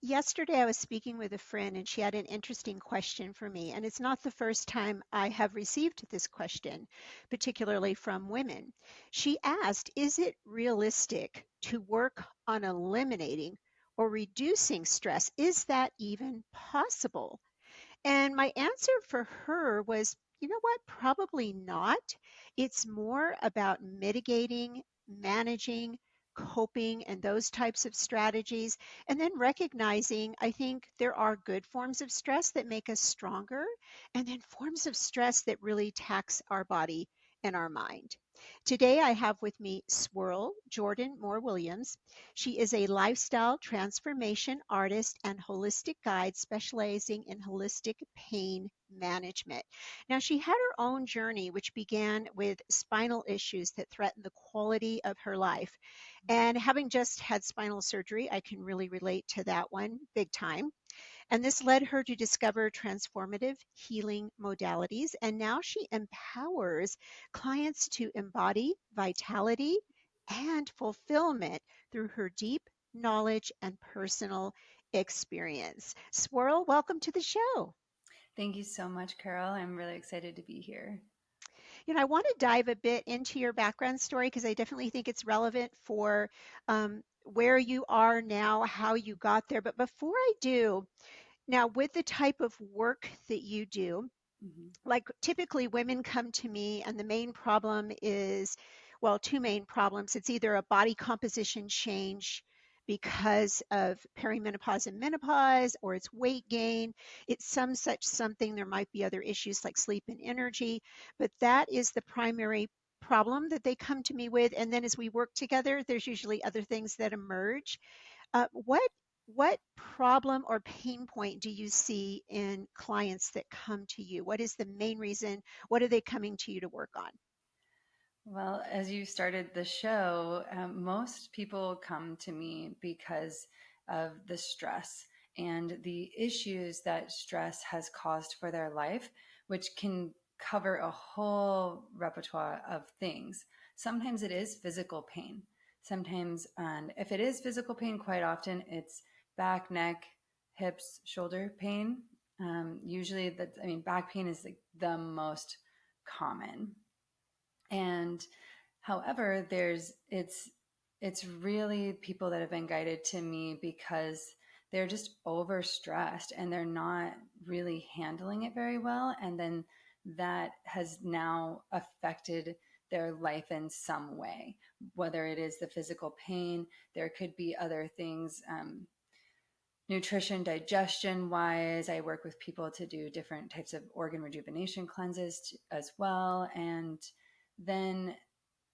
Yesterday, I was speaking with a friend and she had an interesting question for me. And it's not the first time I have received this question, particularly from women. She asked, is it realistic to work on eliminating or reducing stress? Is that even possible? And my answer for her was, you know what? Probably not. It's more about mitigating, managing, coping, and those types of strategies. And then recognizing, I think there are good forms of stress that make us stronger, and then forms of stress that really tax our body and our mind. Today, I have with me Swirl Jordan Moore Williams. She is a lifestyle transformation artist and holistic guide specializing in holistic pain management. Now, she had her own journey, which began with spinal issues that threatened the quality of her life. And having just had spinal surgery, I can really relate to that one big time. And this led her to discover transformative healing modalities. And now she empowers clients to embody vitality and fulfillment through her deep knowledge and personal experience. Swirl, welcome to the show. Thank you so much, Carol. I'm really excited to be here. I want to dive a bit into your background story because I definitely think it's relevant for where you are now, how you got there. But before I do, now with the type of work that you do, Mhm. like typically women come to me and the main problem is, well, two main problems. It's either a body composition change because of perimenopause and menopause, or it's weight gain. It's some such something. There might be other issues like sleep and energy, but that is the primary problem that they come to me with. And then as we work together, there's usually other things that emerge. What problem or pain point do you see in clients that come to you? What is the main reason? What are they coming to you to work on? Well, as you started the show, most people come to me because of the stress and the issues that stress has caused for their life, which can cover a whole repertoire of things. Sometimes it is physical pain. Sometimes, and if it is physical pain, quite often it's back, neck, hips, shoulder pain. Usually, back pain is the most common. And however, it's really people that have been guided to me because they're just overstressed and they're not really handling it very well. And then that has now affected their life in some way, whether it is the physical pain, there could be other things, nutrition, digestion wise. I work with people to do different types of organ rejuvenation cleanses as well. And then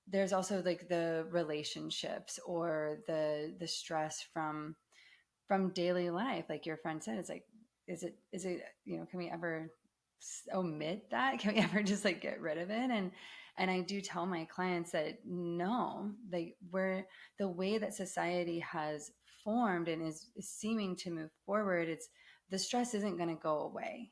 there's also like the relationships or the stress from daily life. Like your friend said, it's like, is it, can we ever omit that? Can we ever just like get rid of it? And I do tell my clients that no, like we're the way that society has formed and is seeming to move forward, it's the stress isn't going to go away.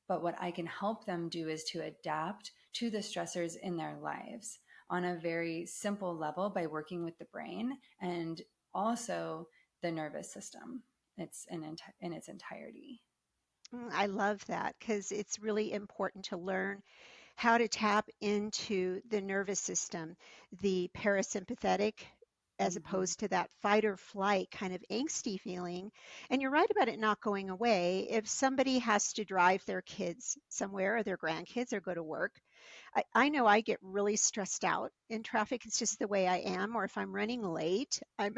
But what I can help them do is to adapt to the stressors in their lives on a very simple level by working with the brain and also the nervous system. It's in its entirety. I love that because it's really important to learn how to tap into the nervous system, the parasympathetic, as Hmm. opposed to that fight or flight kind of angsty feeling. And you're right about it not going away. If somebody has to drive their kids somewhere or their grandkids or go to work, I know I get really stressed out in traffic. It's just the way I am. Or if I'm running late, I'm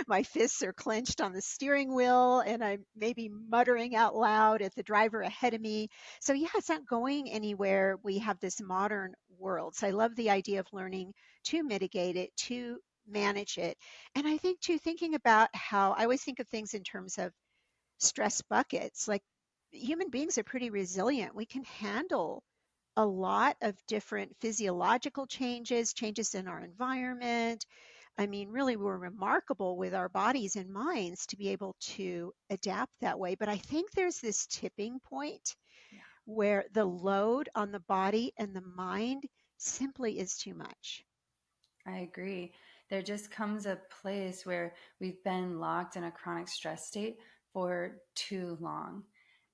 my fists are clenched on the steering wheel and I'm maybe muttering out loud at the driver ahead of me. So yeah, it's not going anywhere. We have this modern world. So I love the idea of learning to mitigate it, to manage it. And I think too, thinking about how I always think of things in terms of stress buckets. Like human beings are pretty resilient. We can handle a lot of different physiological changes, changes in our environment. I mean, really, we're remarkable with our bodies and minds to be able to adapt that way. But I think there's this tipping point Yeah, where the load on the body and the mind simply is too much. I agree. There just comes a place where we've been locked in a chronic stress state for too long.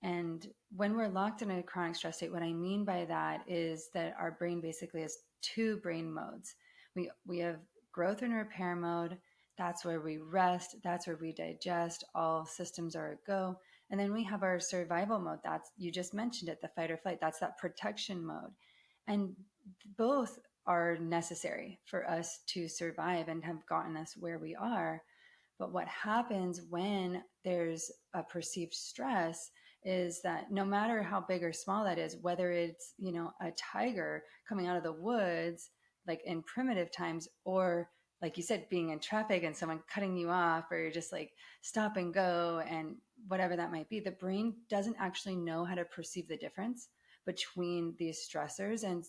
And when we're locked in a chronic stress state, what I mean by that is that our brain basically has two brain modes. We have growth and repair mode. That's where we rest. That's where we digest. All systems are a go. And then we have our survival mode. That's, you just mentioned it, the fight or flight. That's that protection mode. And both are necessary for us to survive and have gotten us where we are. But what happens when there's a perceived stress is that no matter how big or small that is, whether it's, a tiger coming out of the woods, like in primitive times, or like you said, being in traffic and someone cutting you off, or you're just like stop and go and whatever that might be, the brain doesn't actually know how to perceive the difference between these stressors. And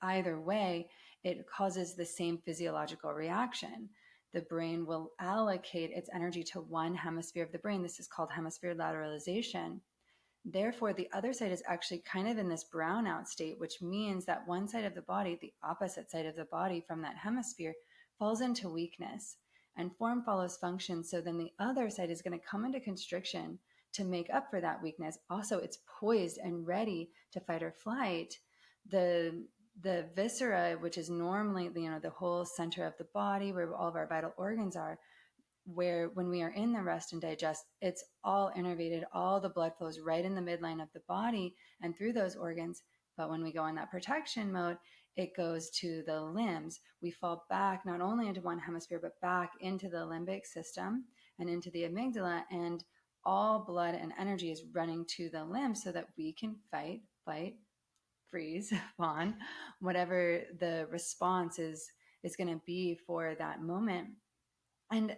either way, it causes the same physiological reaction. The brain will allocate its energy to one hemisphere of the brain. This is called hemisphere lateralization. Therefore, the other side is actually kind of in this brownout state, which means that one side of the body, the opposite side of the body from that hemisphere, falls into weakness, and form follows function. So then the other side is going to come into constriction to make up for that weakness. Also, it's poised and ready to fight or flight. The viscera, which is normally, the whole center of the body where all of our vital organs are, where when we are in the rest and digest, it's all innervated. All the blood flows right in the midline of the body and through those organs. But when we go in that protection mode, it goes to the limbs. We fall back not only into one hemisphere, but back into the limbic system and into the amygdala. And all blood and energy is running to the limbs so that we can fight, flight, freeze, fawn, whatever the response is going to be for that moment. And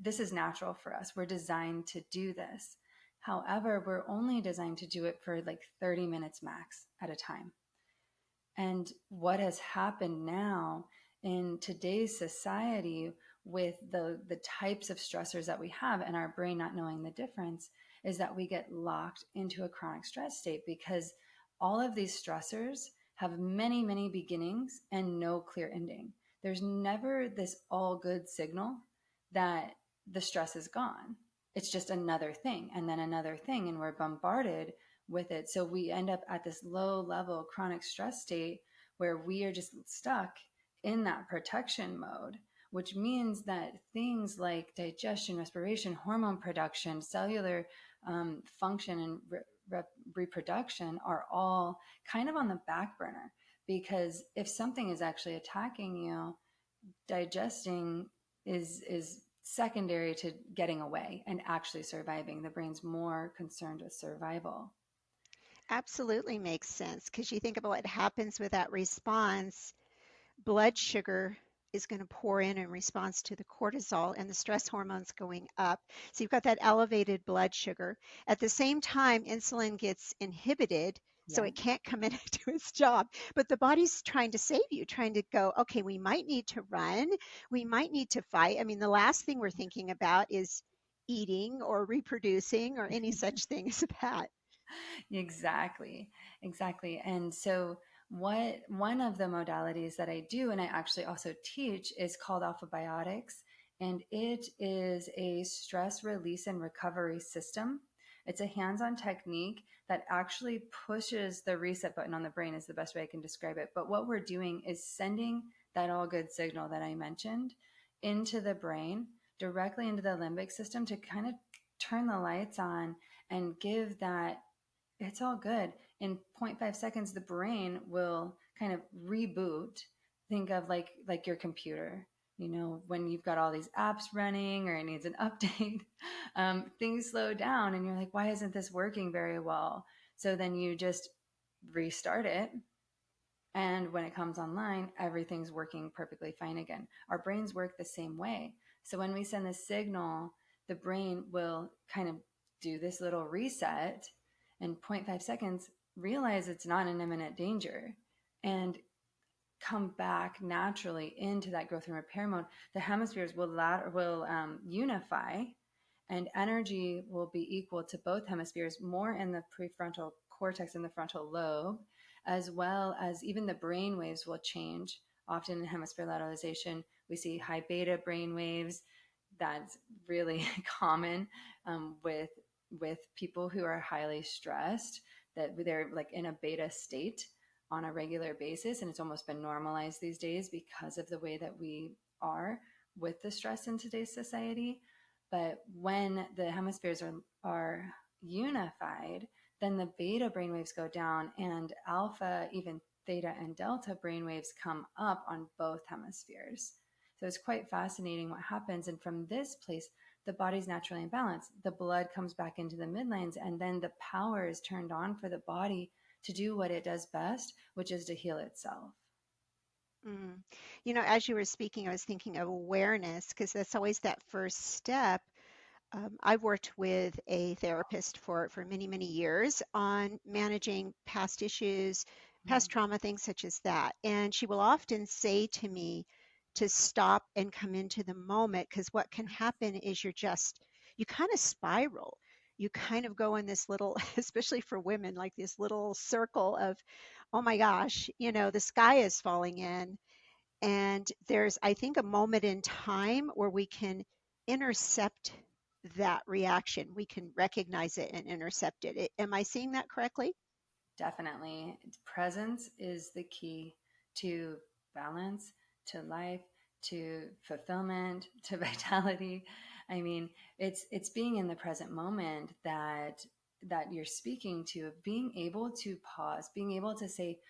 this is natural for us. We're designed to do this. However, we're only designed to do it for like 30 minutes max at a time. And what has happened now in today's society with the types of stressors that we have and our brain not knowing the difference is that we get locked into a chronic stress state, because all of these stressors have many, many beginnings and no clear ending. There's never this all good signal that the stress is gone. It's just another thing and then another thing, and we're bombarded with it. So we end up at this low level chronic stress state where we are just stuck in that protection mode, which means that things like digestion, respiration, hormone production, cellular function, and reproduction are all kind of on the back burner. Because if something is actually attacking you, digesting is secondary to getting away and actually surviving. The brain's more concerned with survival. Absolutely makes sense because you think about what happens with that response. Blood sugar is going to pour in response to the cortisol and the stress hormones going up. So you've got that elevated blood sugar. At the same time, insulin gets inhibited, so Yeah. it can't come in and do its job. But the body's trying to save you, trying to go, okay, we might need to run, we might need to fight. I mean, the last thing we're thinking about is eating or reproducing or any such thing as that. Exactly. Exactly. And so one of the modalities that I do, and I actually also teach, is called alpha biotics. And it is a stress release and recovery system. It's a hands-on technique that actually pushes the reset button on the brain, is the best way I can describe it. But what we're doing is sending that all good signal that I mentioned into the brain, directly into the limbic system, to kind of turn the lights on and give that it's all good. In zero point 0.5 seconds, the brain will kind of reboot. Think of like your computer. When you've got all these apps running or it needs an update, things slow down and you're like, why isn't this working very well? So then you just restart it. And when it comes online, everything's working perfectly fine again. Our brains work the same way. So when we send this signal, the brain will kind of do this little reset in 0.5 seconds, realize it's not an imminent danger, and come back naturally into that growth and repair mode. The hemispheres will unify, and energy will be equal to both hemispheres, more in the prefrontal cortex and the frontal lobe, as well as even the brain waves will change. Often in hemisphere lateralization, we see high beta brain waves. that's really common with people who are highly stressed, that they're like in a beta state on a regular basis, and it's almost been normalized these days because of the way that we are with the stress in today's society. But when the hemispheres are unified, then the beta brainwaves go down, and alpha, even theta and delta brainwaves come up on both hemispheres. So it's quite fascinating what happens. And from this place, the body's naturally in balance. The blood comes back into the midlines, and then the power is turned on for the body to do what it does best, which is to heal itself. Mm. As you were speaking, I was thinking of awareness because that's always that first step. I've worked with a therapist for many, many years on managing past issues, past trauma, things such as that. And she will often say to me to stop and come into the moment because what can happen is you kind of spiral. You kind of go in this little, especially for women, like this little circle of, oh my gosh, the sky is falling in. And there's, I think, a moment in time where we can intercept that reaction. We can recognize it and intercept it. Am I seeing that correctly? Definitely. Presence is the key to balance, to life, to fulfillment, to vitality. I mean, it's being in the present moment that you're speaking to, being able to pause, being able to say,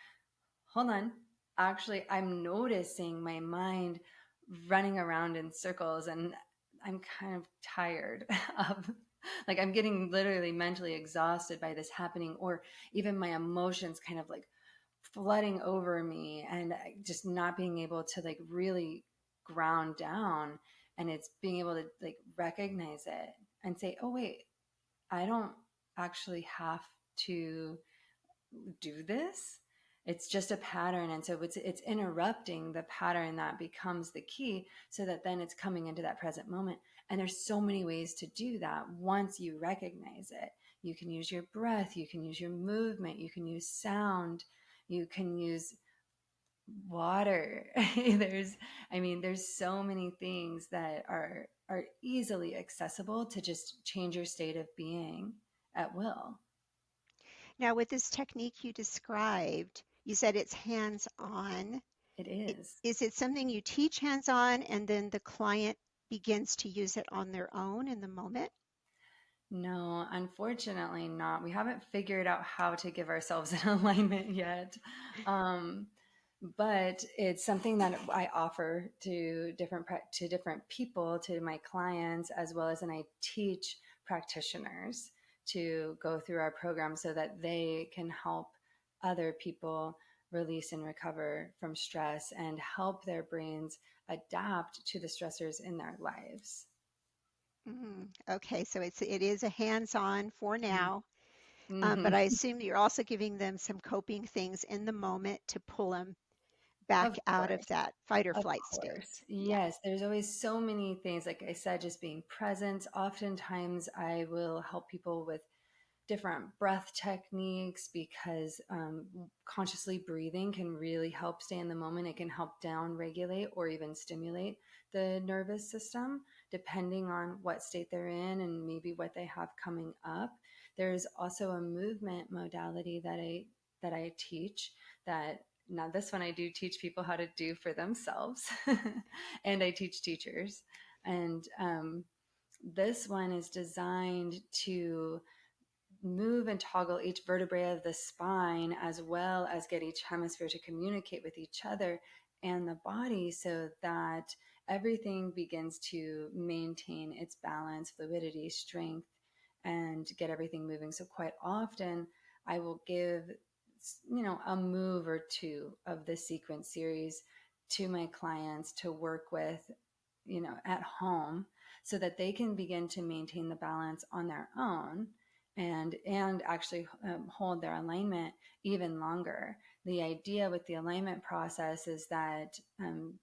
hold on, actually, I'm noticing my mind running around in circles, and I'm kind of tired of, like, I'm getting literally mentally exhausted by this happening, or even my emotions kind of like flooding over me, and just not being able to like really ground down. And it's being able to like recognize it and say, oh, wait, I don't actually have to do this. It's just a pattern. And so it's interrupting the pattern that becomes the key, so that then it's coming into that present moment. And there's so many ways to do that once you recognize it. You can use your breath, you can use your movement, you can use sound, you can use water. There's so many things that are easily accessible to just change your state of being at will. Now, with this technique you described, you said it's hands on. It is. Is it something you teach hands on and then the client begins to use it on their own in the moment? No, unfortunately not. We haven't figured out how to give ourselves an alignment yet. Um, but it's something that I offer to different people, to my clients, as well as, and I teach practitioners to go through our program so that they can help other people release and recover from stress and help their brains adapt to the stressors in their lives. Okay, so it is a hands-on for now, but Mm-hmm. I assume you're also giving them some coping things in the moment to pull them back Of out of course. that fight or Of flight state. course. Yeah. Yes, there's always so many things. Like I said, just being present. Oftentimes, I will help people with different breath techniques, because consciously breathing can really help stay in the moment. It can help down regulate or even stimulate the nervous system, depending on what state they're in and maybe what they have coming up. There's also a movement modality that I teach, that now this one I do teach people how to do for themselves, and I teach teachers. And this one is designed to move and toggle each vertebrae of the spine, as well as get each hemisphere to communicate with each other and the body, so that everything begins to maintain its balance, fluidity, strength, and get everything moving. So quite often I will give, a move or two of the sequence series to my clients to work with, at home, so that they can begin to maintain the balance on their own, and actually hold their alignment even longer. The idea with the alignment process is that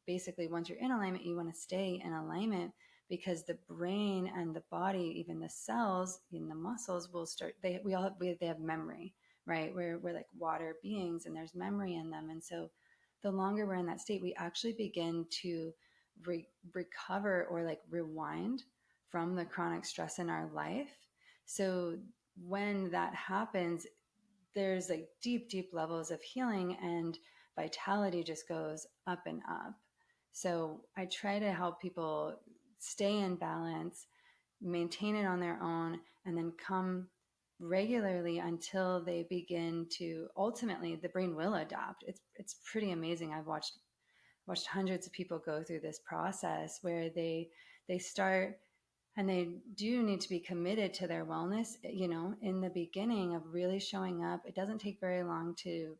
basically, once you're in alignment, you want to stay in alignment, because the brain and the body, even the cells in the muscles, will start. They have memory, right? We're like water beings, and there's memory in them, and so the longer we're in that state, we actually begin to recover or like rewind from the chronic stress in our life. So when that happens, there's like deep, deep levels of healing, and vitality just goes up and up. So I try to help people stay in balance, maintain it on their own, and then come regularly until they begin to, ultimately the brain will adapt. It's pretty amazing. I've watched hundreds of people go through this process where they start, and they do need to be committed to their wellness, in the beginning of really showing up. It doesn't take very long to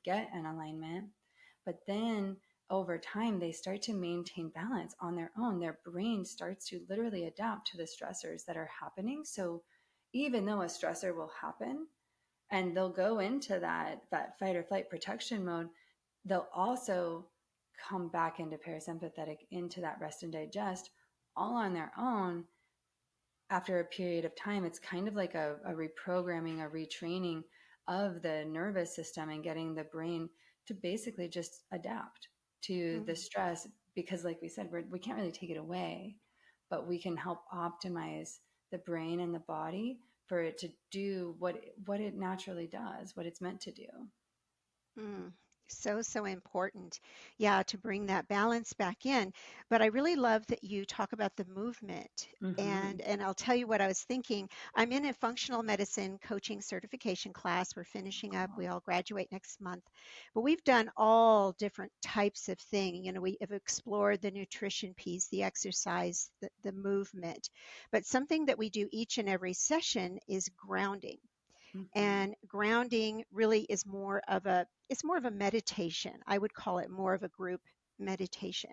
get an alignment, but then over time they start to maintain balance on their own. Their brain starts to literally adapt to the stressors that are happening. So even though a stressor will happen and they'll go into that fight or flight protection mode, they'll also come back into parasympathetic, into that rest and digest, all on their own. After a period of time, it's kind of like a reprogramming, a retraining of the nervous system, and getting the brain to basically just adapt to the Mm. stress. Because like we said, we can't really take it away, but we can help optimize the brain and the body for it to do what it naturally does, what it's meant to do. Mm, so, so important. Yeah, to bring that balance back in. But I really love that you talk about the movement. Mm-hmm. And I'll tell you what I was thinking. I'm in a functional medicine coaching certification class. We're finishing up. Cool. We all graduate next month. But we've done all different types of thing. We have explored the nutrition piece, the exercise, the movement. But something that we do each and every session is grounding. Mm-hmm. And grounding really is more of a it's more of a meditation. I would call it more of a group meditation.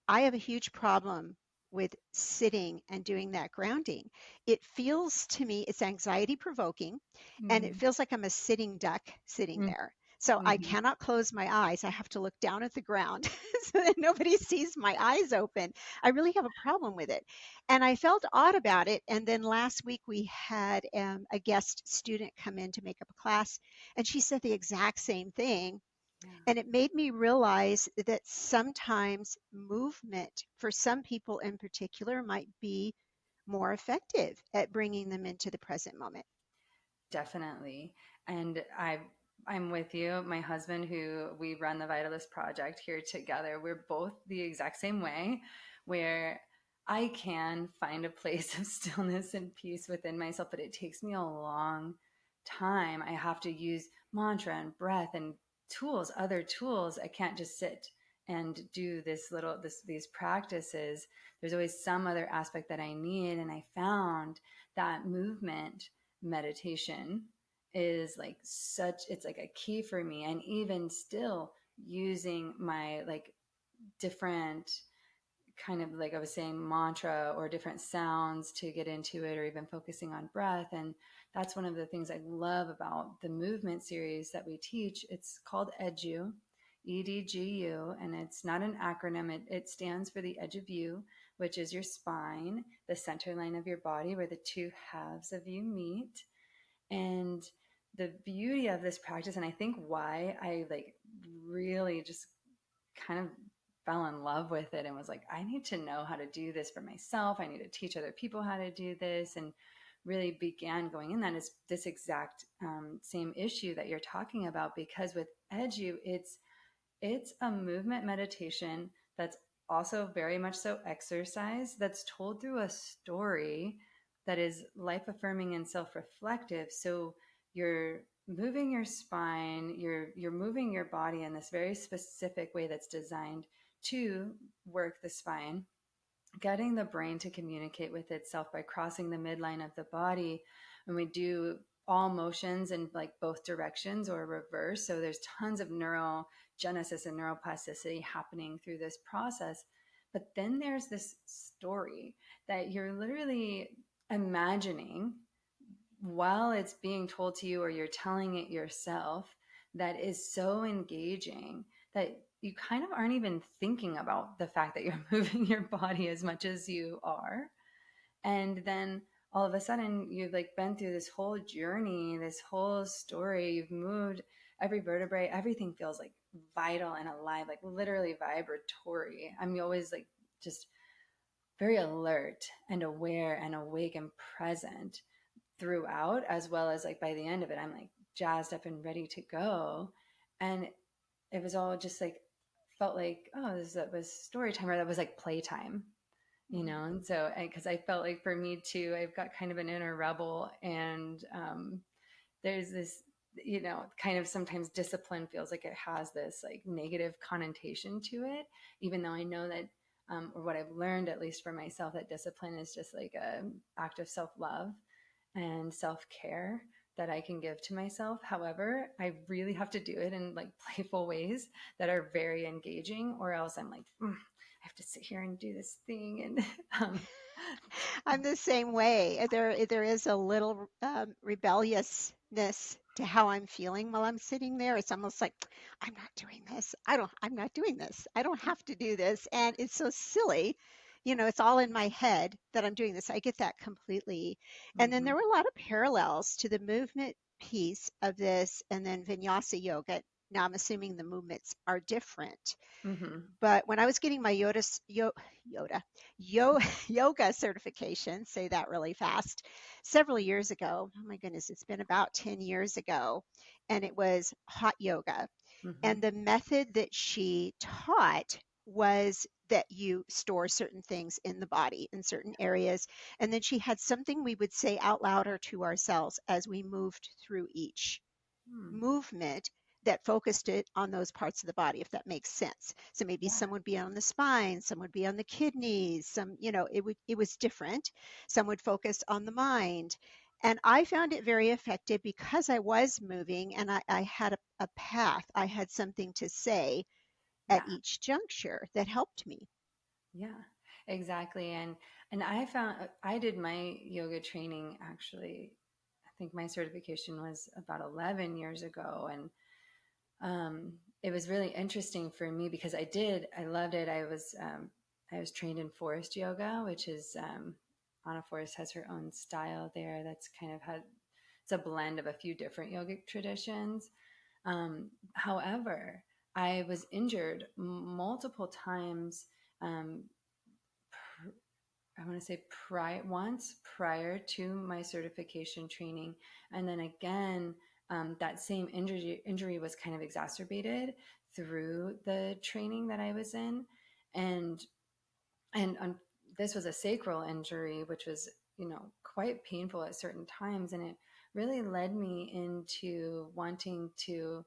I have a huge problem with sitting and doing that grounding. It feels to me, it's anxiety provoking, and it Mm-hmm. feels like I'm a sitting duck sitting there. So I Mm-hmm. cannot close my eyes. I have to look down at the ground so that nobody sees my eyes open. I really have a problem with it. And I felt odd about it. And then last week we had a guest student come in to make up a class, and she said the exact same thing, Yeah. and it made me realize that sometimes movement, for some people in particular, might be more effective at bringing them into the present moment. Definitely. And I'm with you. My husband, who we run the Vitalist project here together, we're both the exact same way, where I can find a place of stillness and peace within myself, but it takes me a long time. I have to use mantra and breath and tools, other tools. I can't just sit and do these practices. There's always some other aspect that I need. And I found that movement meditation is like it's like a key for me. And even still, using my like different kind of, like I was saying, mantra or different sounds to get into it, or even focusing on breath. And that's one of the things I love about the movement series that we teach. It's called EDU, EDGU, and it's not an acronym. It stands for the edge of you, which is your spine, the center line of your body where the two halves of you meet. And the beauty of this practice, and I think why I like really just kind of fell in love with it and was like, I need to know how to do this for myself. I need to teach other people how to do this. And really began going in that is this exact same issue that you're talking about. Because with Edu, it's a movement meditation that's also very much so exercise, that's told through a story that is life affirming and self reflective. So you're moving your spine, you're moving your body in this very specific way that's designed to work the spine, getting the brain to communicate with itself by crossing the midline of the body. And we do all motions in like both directions or reverse. So there's tons of neurogenesis and neuroplasticity happening through this process. But then there's this story that you're literally imagining while it's being told to you, or you're telling it yourself, that is so engaging that you kind of aren't even thinking about the fact that you're moving your body as much as you are. And then all of a sudden you've like been through this whole journey, this whole story, you've moved every vertebrae, everything feels like vital and alive, like literally vibratory. I'm always like just very alert and aware and awake and present throughout, as well as like by the end of it, I'm like jazzed up and ready to go. And it was all just like, felt like, oh, that was story time, or that was like playtime, you Mhm. know? And so, because I felt like for me too, I've got kind of an inner rebel, and there's this, you know, kind of sometimes discipline feels like it has this like negative connotation to it, even though I know that, or what I've learned, at least for myself, that discipline is just like a act of self-love and self-care that I can give to myself. However, I really have to do it in like playful ways that are very engaging, or else I'm like, I have to sit here and do this thing. And I'm the same way. There is a little rebelliousness to how I'm feeling while I'm sitting there. It's almost like I'm not doing this. I'm not doing this. I don't have to do this. And it's so silly. You know, it's all in my head that I'm doing this. I get that completely. And then mm-hmm, there were a lot of parallels to the movement piece of this and then vinyasa yoga. Now I'm assuming the movements are different. mm-hmm, But when I was getting my Yoda, yo, yoga certification, say that really fast, several years ago, oh my goodness, it's been about 10 years ago, and it was hot yoga. mm-hmm, And the method that she taught was that you store certain things in the body in certain areas. And then she had something we would say out loud or to ourselves as we moved through each mm, movement that focused it on those parts of the body, if that makes sense. So maybe yeah, some would be on the spine, some would be on the kidneys, some, you know, it was different. Some would focus on the mind. And I found it very effective because I was moving and I had a path. I had something to say at yeah. each juncture that helped me. Yeah, exactly. And I found, I did my yoga training actually, I think my certification was about 11 years ago. And it was really interesting for me because I loved it. I was trained in forest yoga, which is, Anna Forrest has her own style there. That's kind of had, it's a blend of a few different yogic traditions. However, I was injured multiple times, um, I want to say once prior to my certification training, and then again, that same injury was kind of exacerbated through the training that I was in, and and this was a sacral injury, which was, you know, quite painful at certain times, and it really led me into wanting to,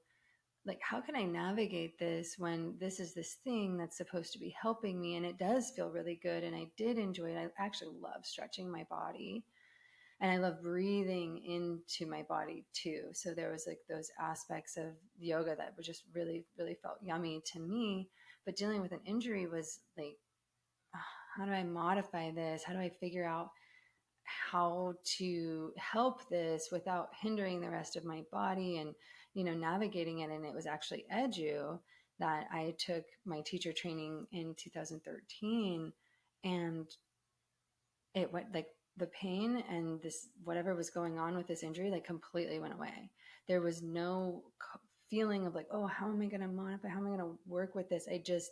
like, how can I navigate this when this is this thing that's supposed to be helping me, and it does feel really good, and I did enjoy it. I actually love stretching my body, and I love breathing into my body too. So there was like those aspects of yoga that were just really really felt yummy to me. But dealing with an injury was like, how do I modify this? How do I figure out how to help this without hindering the rest of my body, and, you know, navigating it? And it was actually edu that I took my teacher training in 2013, and it went like, the pain and this whatever was going on with this injury like completely went away. There was no feeling of like, oh, how am I going to modify, how am I going to work with this? I just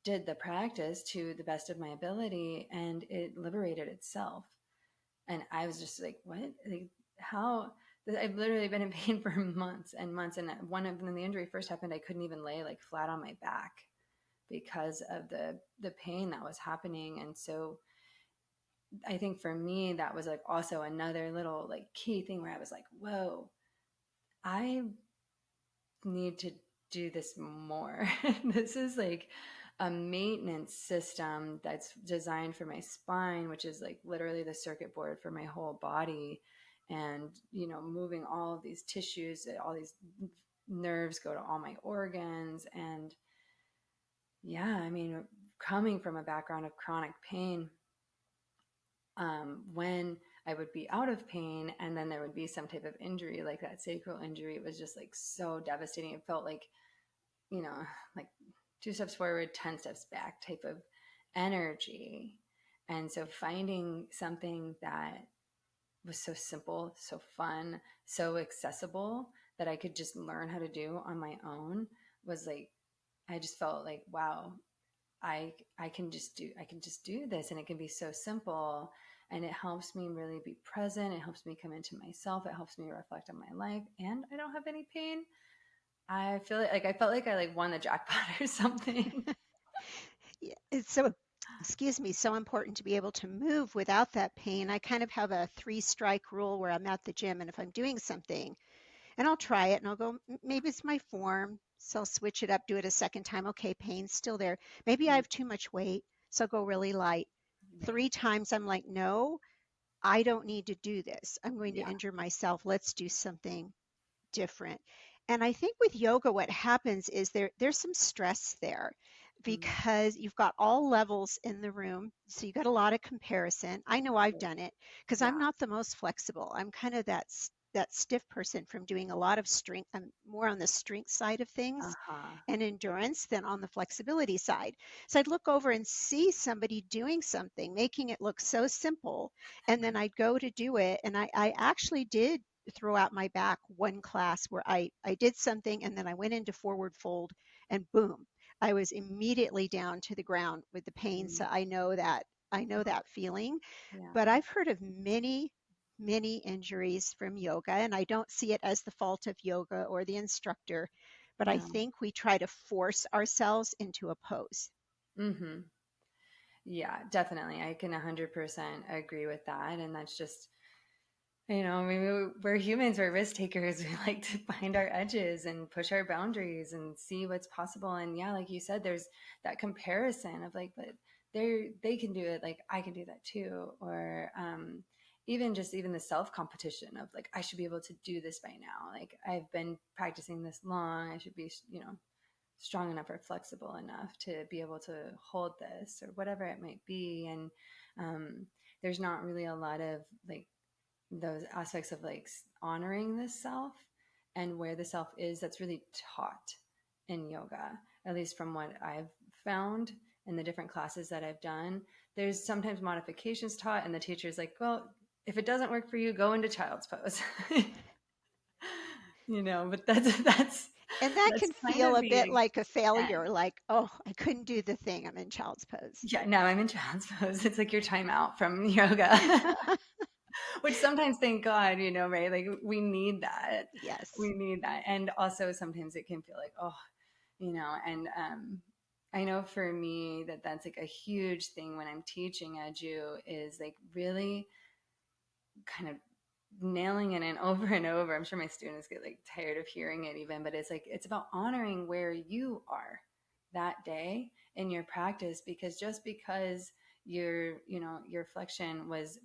did the practice to the best of my ability, and it liberated itself. And I was just like, what? Like, how? I've literally been in pain for months and months. And when the injury first happened, I couldn't even lay like flat on my back because of the pain that was happening. And so I think for me, that was like also another little like key thing where I was like, whoa, I need to do this more. This is like a maintenance system that's designed for my spine, which is like literally the circuit board for my whole body. And, you know, moving all of these tissues, all these nerves go to all my organs. And yeah, I mean, coming from a background of chronic pain, when I would be out of pain and then there would be some type of injury like that sacral injury, it was just like so devastating. It felt like, you know, like 2 steps forward, 10 steps back type of energy. And so finding something that was so simple, so fun, so accessible that I could just learn how to do on my own was like, I just felt like, wow, I can just do this, and it can be so simple, and it helps me really be present. It helps me come into myself. It helps me reflect on my life, and I don't have any pain. I feel like I felt like I like won the jackpot or something. Yeah, it's so, excuse me, so important to be able to move without that pain. I kind of have a three strike rule where I'm at the gym and if I'm doing something and I'll try it and I'll go, maybe it's my form. So I'll switch it up, do it a second time. Okay, pain's still there. Maybe I have too much weight. So I'll go really light. Right. Three times I'm like, no, I don't need to do this. I'm going to Yeah. injure myself. Let's do something different. And I think with yoga, what happens is there's some stress there Mm. because you've got all levels in the room. So you got a lot of comparison. I know I've done it because I'm Yeah. not the most flexible. I'm kind of that stiff person from doing a lot of strength. I'm more on the strength side of things Uh-huh. and endurance than on the flexibility side. So I'd look over and see somebody doing something, making it look so simple. And then I'd go to do it. And I actually did throw out my back one class where I did something and then I went into forward fold and boom, I was immediately down to the ground with the pain. So Mm. I know that feeling, Yeah. but I've heard of many injuries from yoga, and I don't see it as the fault of yoga or the instructor, but I No. think we try to force ourselves into a pose. Mm-hmm. Yeah, definitely. I can 100% agree with that. And that's just, I mean, we're humans, we're risk takers. We like to find our edges and push our boundaries and see what's possible. And yeah, like you said, there's that comparison of like, but they can do it, like I can do that too. Or even the self competition of like, I should be able to do this by now. Like I've been practicing this long. I should be, strong enough or flexible enough to be able to hold this or whatever it might be. And um, there's not really a lot of like those aspects of like honoring the self and where the self is, that's really taught in yoga, at least from what I've found in the different classes that I've done. There's sometimes modifications taught, and the teacher's like, well, if it doesn't work for you, go into child's pose. But And that that's can kind feel of a the bit like a extent. failure, like, oh, I couldn't do the thing. I'm in child's pose. Yeah, no, I'm in child's pose. It's like your time out from yoga. Which sometimes, thank God, right? Like we need that. Yes. We need that. And also sometimes it can feel like, oh, and I know for me that's like a huge thing when I'm teaching edu is like really kind of nailing it in over and over. I'm sure my students get like tired of hearing it even, but it's like it's about honoring where you are that day in your practice, because just because your flexion was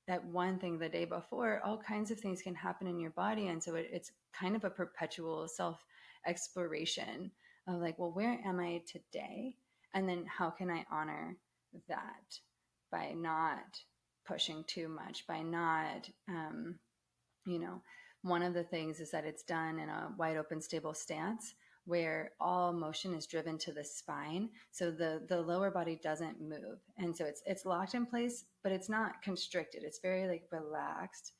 that one thing the day before, all kinds of things can happen in your body. And so it's kind of a perpetual self exploration of like, well, where am I today? And then how can I honor that by not pushing too much, by not, you know, one of the things is that it's done in a wide open, stable stance where all motion is driven to the spine. So the lower body doesn't move. And so it's locked in place, but it's not constricted. It's very like relaxed.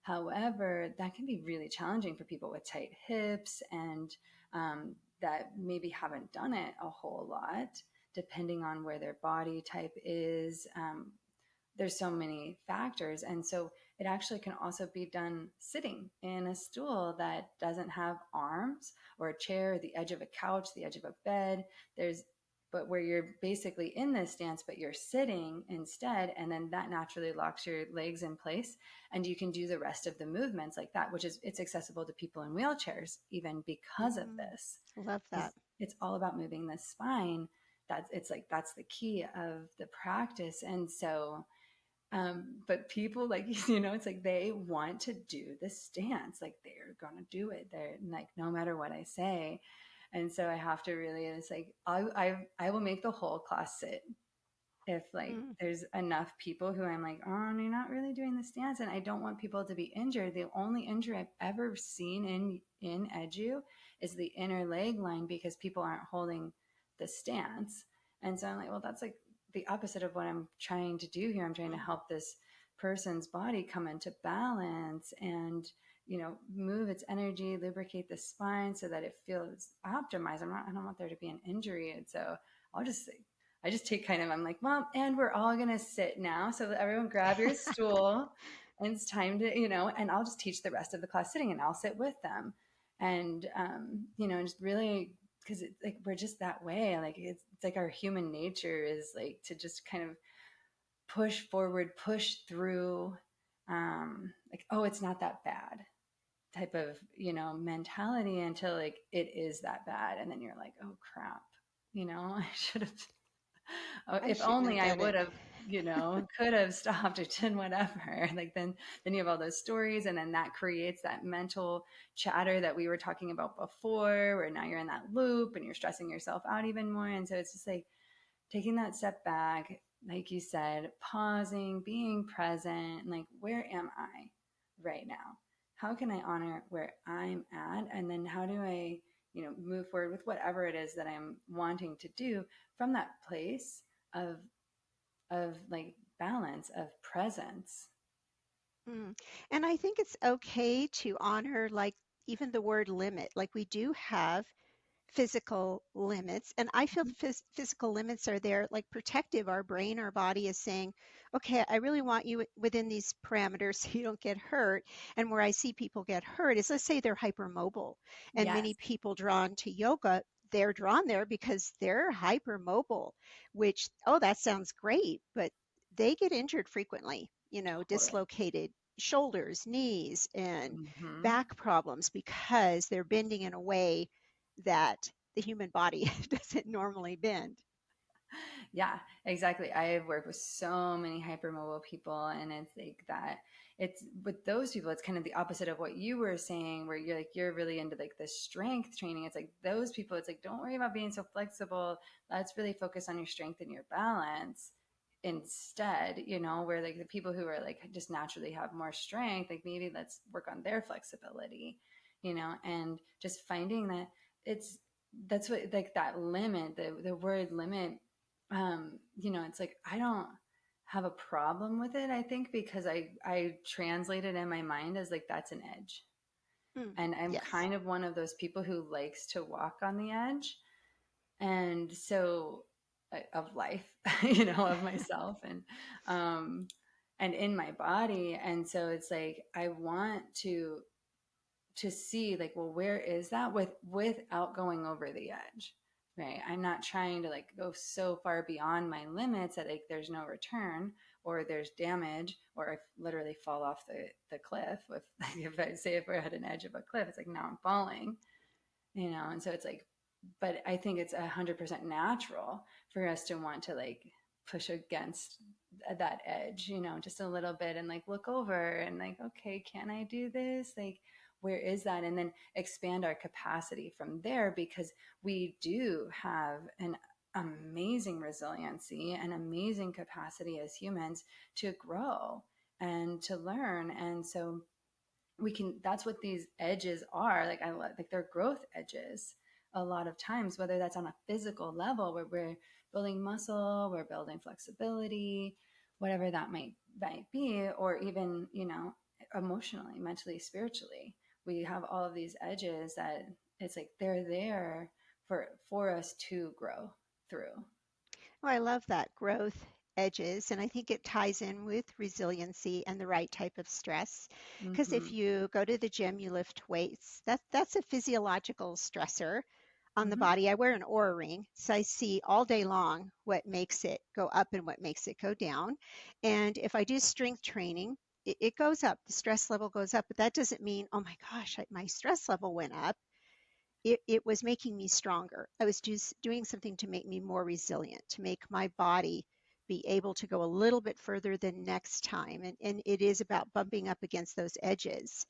However, that can be really challenging for people with tight hips and that maybe haven't done it a whole lot, depending on where their body type is. There's so many factors. And so it actually can also be done sitting in a stool that doesn't have arms, or a chair, or the edge of a couch, the edge of a bed. But where you're basically in this stance, but you're sitting instead. And then that naturally locks your legs in place. And you can do the rest of the movements like that, which is, it's accessible to people in wheelchairs, even because of Mm, this, love because that. it's all about moving the spine. That's the key of the practice. And so but people like, it's like they want to do the stance, like they're gonna do it. They're like, no matter what I say. And so I have to really, it's like, I will make the whole class sit if like Mm, there's enough people who I'm like, oh, you're not really doing the stance, and I don't want people to be injured. The only injury I've ever seen in edu is the inner leg line, because people aren't holding the stance. And so I'm like, well, that's like the opposite of what I'm trying to do here. I'm trying to mm, help this person's body come into balance and move its energy, lubricate the spine so that it feels optimized. I don't want there to be an injury. And so I'll just I just take kind of, I'm like, well, and we're all going to sit now. So everyone grab your stool and it's time to, and I'll just teach the rest of the class sitting and I'll sit with them. And, just really, because it's like, we're just that way. Like, it's like our human nature is like to just kind of push forward, push through, like, oh, it's not that bad type of, mentality until like it is that bad. And then you're like, oh crap, I should have, oh, I if shouldn't have only I done would it. have, could have stopped or done whatever. Like then you have all those stories, and then that creates that mental chatter that we were talking about before, where now you're in that loop and you're stressing yourself out even more. And so it's just like taking that step back, like you said, pausing, being present, like, where am I right now? How can I honor where I'm at? And then how do I, move forward with whatever it is that I'm wanting to do from that place of like balance, of presence. Mm. And I think it's okay to honor, like, even the word limit. Like, we do have physical limits. And I feel Mhm. physical limits are there, like protective. Our brain, our body is saying, okay, I really want you within these parameters so you don't get hurt. And where I see people get hurt is, let's say they're hypermobile. And Yes, many people drawn to yoga, they're drawn there because they're hypermobile, which, oh, that sounds great, but they get injured frequently, totally. dislocated shoulders, knees, and Hmm. back problems because they're bending in a way that the human body doesn't normally bend. Yeah, exactly. I have worked with so many hypermobile people, and it's like that. It's with those people, it's kind of the opposite of what you were saying, where you're really into like the strength training. It's like those people, it's like, don't worry about being so flexible. Let's really focus on your strength and your balance instead, where like the people who are like just naturally have more strength, like maybe let's work on their flexibility, and just finding that it's that's what, like, that limit, the word limit, it's like I don't have a problem with it. I think because I translate it in my mind as like that's an edge, Mm, and I'm yes. kind of one of those people who likes to walk on the edge, and so of life, of myself, um, and in my body, and so it's like I want to see like, well, where is that without going over the edge, right? I'm not trying to like go so far beyond my limits that like there's no return or there's damage or I literally fall off the cliff. If if I say if we're at an edge of a cliff, it's like now I'm falling, and so it's like, but I think it's 100% natural for us to want to like push against that edge, just a little bit and like look over and like, okay, can I do this? Like, where is that? And then expand our capacity from there because we do have an amazing resiliency and amazing capacity as humans to grow and to learn. And so we can, that's what these edges are, like like they're growth edges a lot of times, whether that's on a physical level where we're building muscle, we're building flexibility, whatever that might be, or even, emotionally, mentally, spiritually, we have all of these edges that it's like they're there for us to grow through. Oh, I love that growth edges. And I think it ties in with resiliency and the right type of stress. Because if Hmm. you go to the gym, you lift weights, that's a physiological stressor on the Hmm. body. I wear an Aura ring, so I see all day long what makes it go up and what makes it go down. And if I do strength training, it goes up, the stress level goes up, but that doesn't mean, oh my gosh, my stress level went up. It was making me stronger. I was just doing something to make me more resilient, to make my body be able to go a little bit further than next time. And it is about bumping up against those edges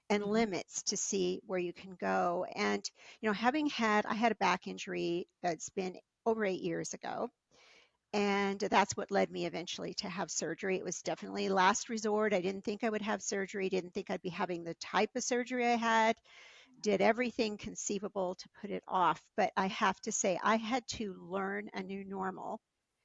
and Hmm. limits to see where you can go. And, I had a back injury that's been over 8 years ago. And that's what led me eventually to have surgery. It was definitely last resort. I didn't think I would have surgery, didn't think I'd be having the type of surgery I had, did everything conceivable to put it off. But I have to say, I had to learn a new normal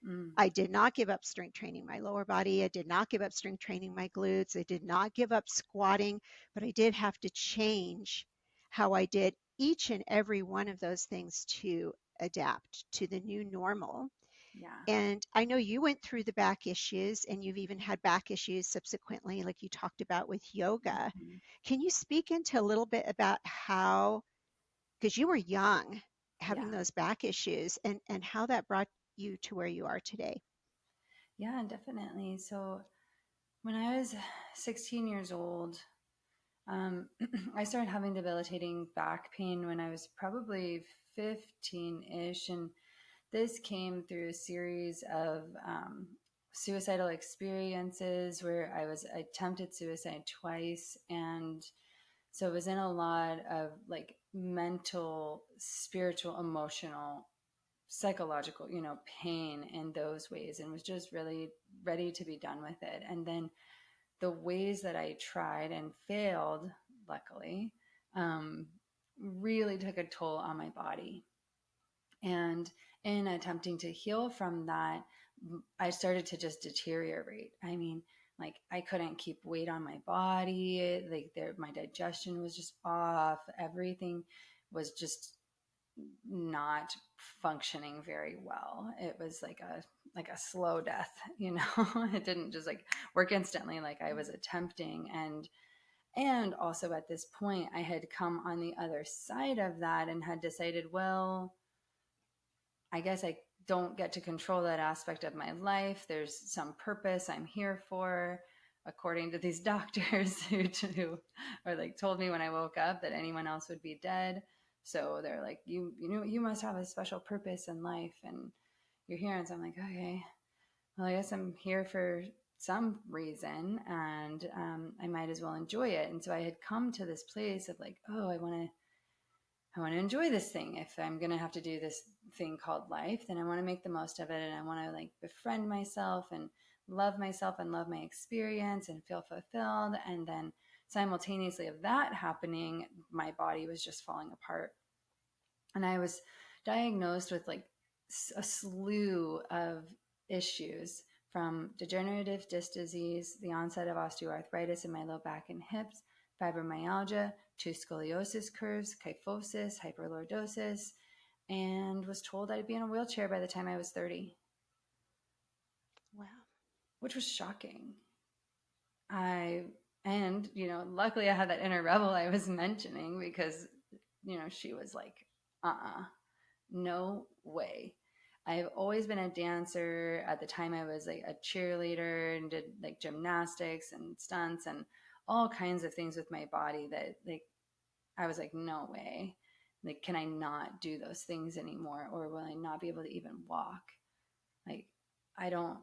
Mm. I did not give up strength training my lower body. I did not give up strength training my glutes. I did not give up squatting, but I did have to change how I did each and every one of those things to adapt to the new normal. Yeah. And I know you went through the back issues and you've even had back issues subsequently, like you talked about with yoga. Mhm. Can you speak into a little bit about how, because you were young, having Yeah. those back issues and how that brought you to where you are today? Yeah, definitely. So when I was 16 years old, I started having debilitating back pain when I was probably 15-ish. And this came through a series of suicidal experiences where I was attempted suicide twice. And so it was in a lot of like mental, spiritual, emotional, psychological, pain in those ways, and was just really ready to be done with it. And then the ways that I tried and failed, luckily, um, really took a toll on my body. And in attempting to heal from that, I started to just deteriorate. I mean, like I couldn't keep weight on my body. Like my digestion was just off. Everything was just not functioning very well. It was like a slow death, you know. It didn't just like work instantly like I was attempting. And also at this point I had come on the other side of that and had decided, well, I guess I don't get to control that aspect of my life. There's some purpose I'm here for, according to these doctors who or like told me when I woke up that anyone else would be dead. So they're like, you must have a special purpose in life, and you're here. And so I'm like, okay, well, I guess I'm here for some reason, and I might as well enjoy it. And so I had come to this place of like, oh, I want to enjoy this thing. If I'm going to have to do this thing called life, then I want to make the most of it. And I want to like befriend myself and love my experience and feel fulfilled. And then simultaneously of that happening, my body was just falling apart. And I was diagnosed with like a slew of issues, from degenerative disc disease, the onset of osteoarthritis in my low back and hips, fibromyalgia, to scoliosis curves, kyphosis, hyperlordosis, and was told I'd be in a wheelchair by the time I was 30, Wow. which was shocking. I and luckily I had that inner rebel I was mentioning, because she was like, no way. I've always been a dancer. At the time I was like a cheerleader and did like gymnastics and stunts and all kinds of things with my body that like I was like, no way. Like, can I not do those things anymore, or will I not be able to even walk? Like, I don't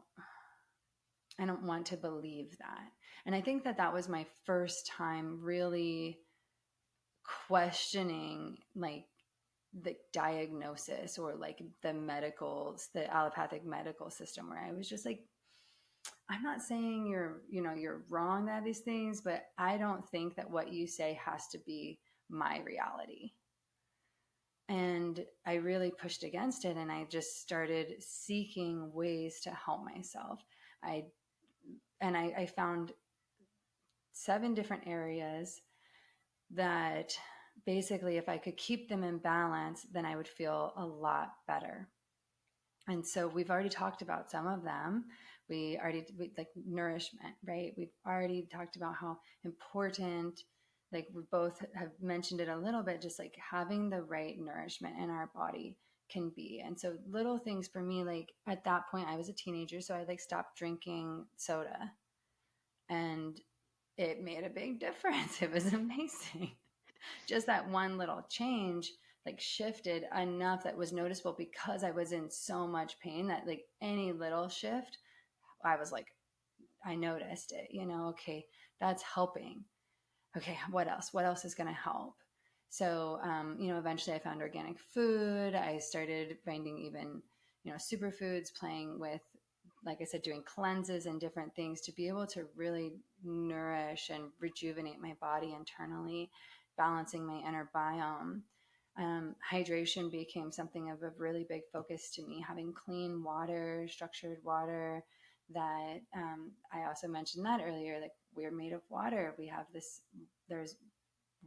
I don't want to believe that. And I think that that was my first time really questioning like the diagnosis, or like the allopathic medical system, where I was just like, I'm not saying you're wrong to have these things, but I don't think that what you say has to be my reality. And I really pushed against it, and I just started seeking ways to help myself. I found 7 different areas that basically, if I could keep them in balance, then I would feel a lot better. And so we've already talked about some of them. Like nourishment, right? We've already talked about how important, like we both have mentioned it a little bit, just like having the right nourishment in our body can be. And so little things for me, like at that point I was a teenager, so I like stopped drinking soda, and it made a big difference. It was amazing. Just that one little change like shifted enough that was noticeable, because I was in so much pain that like any little shift, I was like, I noticed it, okay, that's helping. Okay, what else? What else is going to help? So, eventually I found organic food. I started finding even, superfoods, playing with, like I said, doing cleanses and different things to be able to really nourish and rejuvenate my body internally, balancing my inner biome. Hydration became something of a really big focus to me, having clean water, structured water. That I also mentioned that earlier, like we're made of water. We have this, there's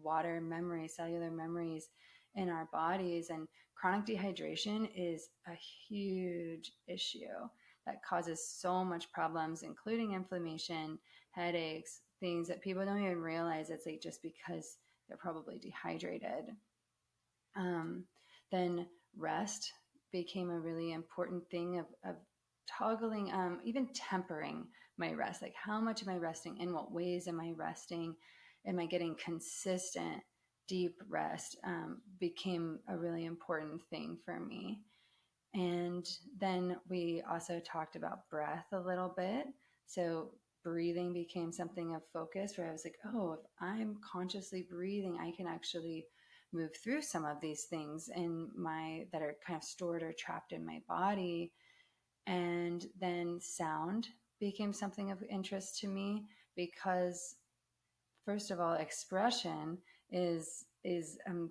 water memory, cellular memories in our bodies. And chronic dehydration is a huge issue that causes so much problems, including inflammation, headaches, things that people don't even realize it's like just because they're probably dehydrated. Um, then rest became a really important thing of toggling, even tempering my rest. Like, how much am I resting? In what ways am I resting? Am I getting consistent, deep rest? Became a really important thing for me. And then we also talked about breath a little bit. So breathing became something of focus where I was like, oh, if I'm consciously breathing, I can actually move through some of these things in my that are kind of stored or trapped in my body. And then sound became something of interest to me because first of all, expression is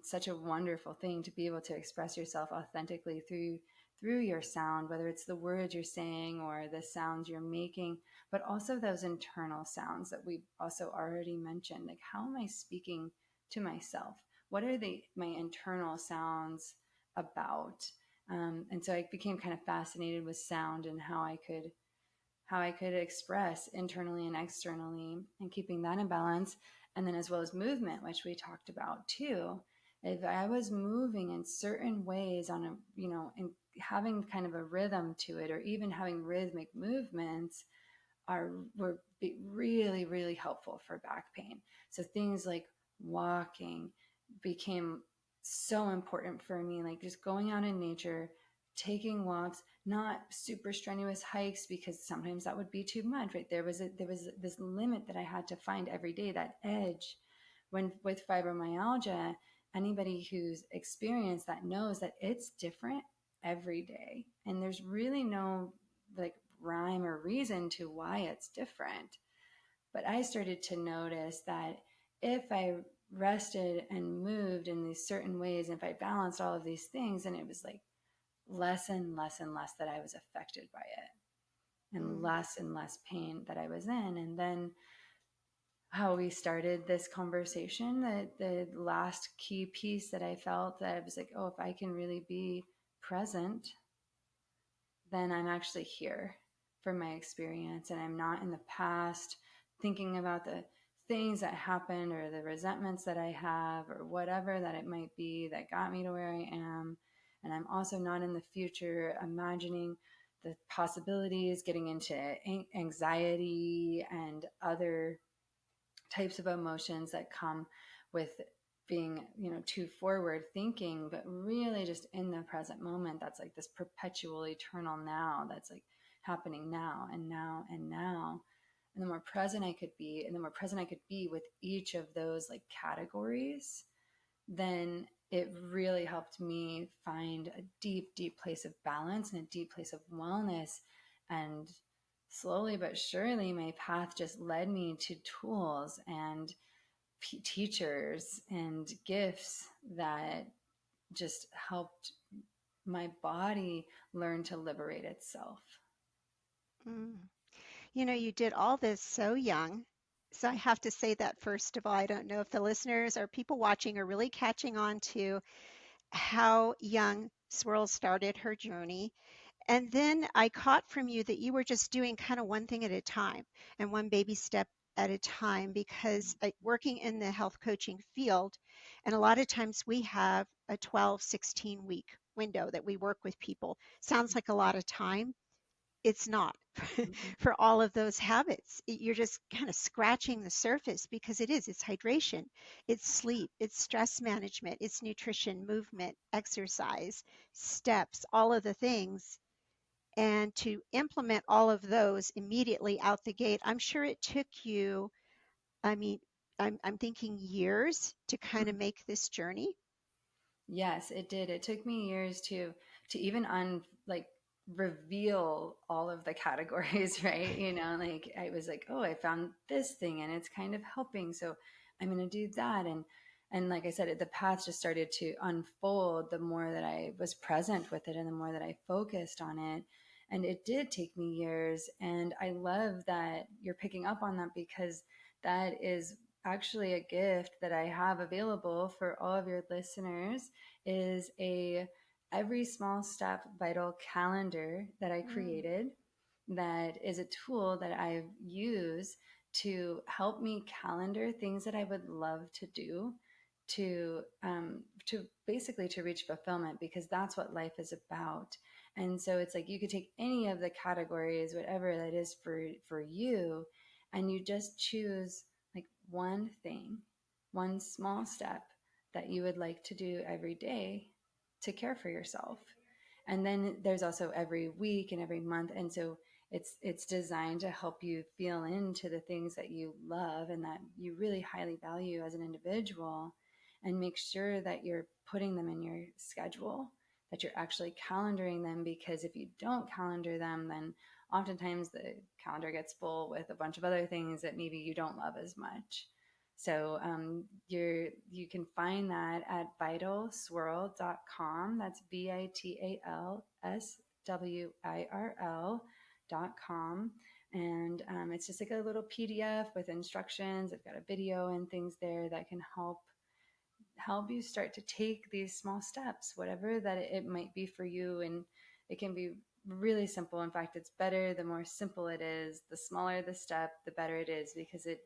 such a wonderful thing to be able to express yourself authentically through your sound, whether it's the words you're saying or the sounds you're making, but also those internal sounds that we also already mentioned. Like, how am I speaking to myself? What are my internal sounds about? And so I became kind of fascinated with sound and how I could express internally and externally and keeping that in balance. And then as well as movement, which we talked about too. If I was moving in certain ways on a, and having kind of a rhythm to it, or even having rhythmic movements were really, really helpful for back pain. So things like walking became so important for me, like just going out in nature, taking walks, not super strenuous hikes because sometimes that would be too much, right? There was this limit that I had to find every day, that edge. When with fibromyalgia, anybody who's experienced that knows that it's different every day, and there's really no like rhyme or reason to why it's different. But I started to notice that if I rested and moved in these certain ways, and if I balanced all of these things, and it was like less and less and less that I was affected by it, Mm. and less pain that I was in. And then how we started this conversation, that the last key piece that I felt, that I was like, oh, if I can really be present, then I'm actually here for my experience, and I'm not in the past thinking about the things that happened or the resentments that I have or whatever that it might be that got me to where I am. And I'm also not in the future imagining the possibilities, getting into anxiety and other types of emotions that come with being, too forward thinking, but really just in the present moment. That's like this perpetual eternal now that's like happening now and now and now. And the more present I could be, and the more present I could be with each of those like categories, then it really helped me find a deep, deep place of balance and a deep place of wellness. And slowly but surely, my path just led me to tools and teachers and gifts that just helped my body learn to liberate itself. Mm. You did all this so young. So I have to say that first of all, I don't know if the listeners or people watching are really catching on to how young Swirl started her journey. And then I caught from you that you were just doing kind of one thing at a time and one baby step at a time, because working in the health coaching field, and a lot of times we have a 12, 16-week window that we work with people. Sounds like a lot of time. It's not. Mhm. For all of those habits. You're just kind of scratching the surface, because it's hydration, it's sleep, it's stress management, it's nutrition, movement, exercise, steps, all of the things. And to implement all of those immediately out the gate, I'm sure it took you, I mean, I'm thinking years to kind of make this journey. Yes, it did. It took me years to even like reveal all of the categories, right? Like I was like, oh, I found this thing and it's kind of helping, so I'm going to do that. And like I said, the path just started to unfold the more that I was present with it and the more that I focused on it. And it did take me years. And I love that you're picking up on that, because that is actually a gift that I have available for all of your listeners, is a every small step vital calendar that I Mm, created, that is a tool that I use to help me calendar things that I would love to do, to basically to reach fulfillment, because that's what life is about. And so it's like you could take any of the categories, whatever that is for you, and you just choose like one thing, one small step that you would like to do every day to care for yourself. And then there's also every week and every month. And so it's designed to help you feel into the things that you love and that you really highly value as an individual, and make sure that you're putting them in your schedule, that you're actually calendaring them. Because if you don't calendar them, then oftentimes the calendar gets full with a bunch of other things that maybe you don't love as much. So you can find that at vitalswirl.com. That's vitalswirl.com. And it's just like a little PDF with instructions. I've got a video and things there that can help you start to take these small steps, whatever that it might be for you. And it can be really simple. In fact, it's better the more simple it is. The smaller the step, the better it is, because it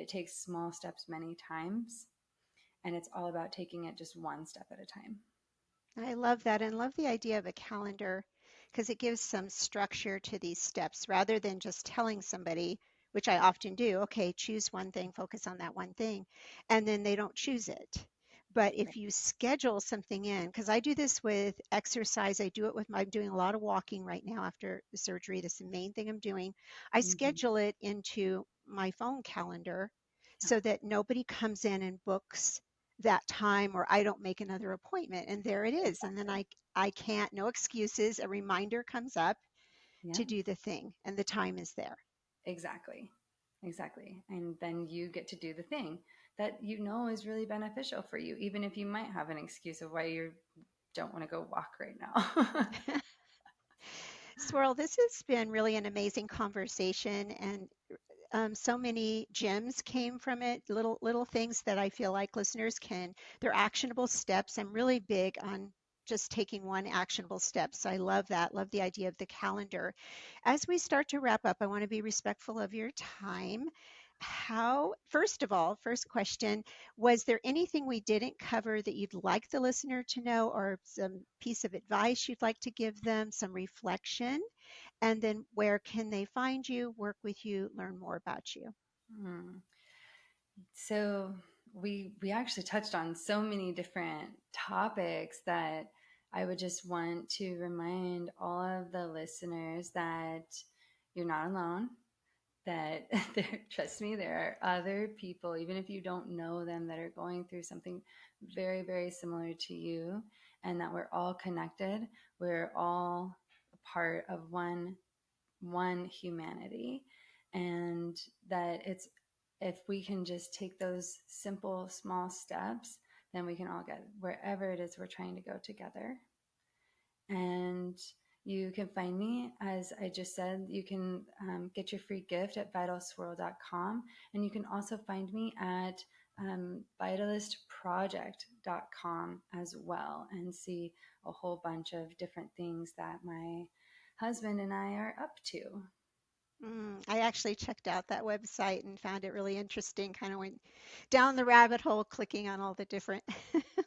takes small steps many times, and it's all about taking it just one step at a time. I love that and love the idea of a calendar because it gives some structure to these steps rather than just telling somebody, which I often do, okay, choose one thing, focus on that one thing, and then they don't choose it. But if Right. you schedule something in, because I do this with exercise, I do it with I'm doing a lot of walking right now after the surgery. That's the main thing I'm doing. I Mm-hmm. schedule it into my phone calendar so Ah, that nobody comes in and books that time or I don't make another appointment and there it is. And then exactly. I can't, no excuses. A reminder comes up Yeah, to do the thing and the time is there. exactly. Exactly. And then you get to do the thing that you know is really beneficial for you, even if you might have an excuse of why you don't want to go walk right now. Swirl, this has been really an amazing conversation and so many gems came from it, little things that I feel like listeners can, they're actionable steps. I'm really big on just taking one actionable step. So I love that, love the idea of the calendar. As we start to wrap up, I want to be respectful of your time. How, first of all, first question, was there anything we didn't cover that you'd like the listener to know or some piece of advice you'd like to give them, some reflection? And then where can they find you, work with you, learn more about you? Hmm. So we actually touched on so many different topics that I would just want to remind all of the listeners that you're not alone, that trust me, there are other people, even if you don't know them, that are going through something very, very similar to you, and that we're all connected. We're all a part of one humanity, and that it's if we can just take those simple small steps, then we can all get wherever it is we're trying to go together. And you can find me, as I just said, you can get your free gift at vitalswirl.com. And you can also find me at vitalistproject.com as well, and see a whole bunch of different things that my husband and I are up to. I actually checked out that website and found it really interesting. Kind of went down the rabbit hole, clicking on all the different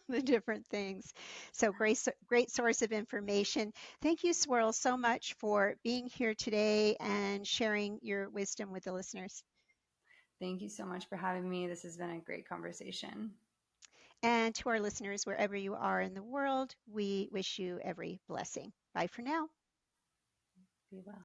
the different things. So great, great source of information. Thank you, Swirl, so much for being here today and sharing your wisdom with the listeners. Thank you so much for having me. This has been a great conversation. And to our listeners, wherever you are in the world, we wish you every blessing. Bye for now. Be well.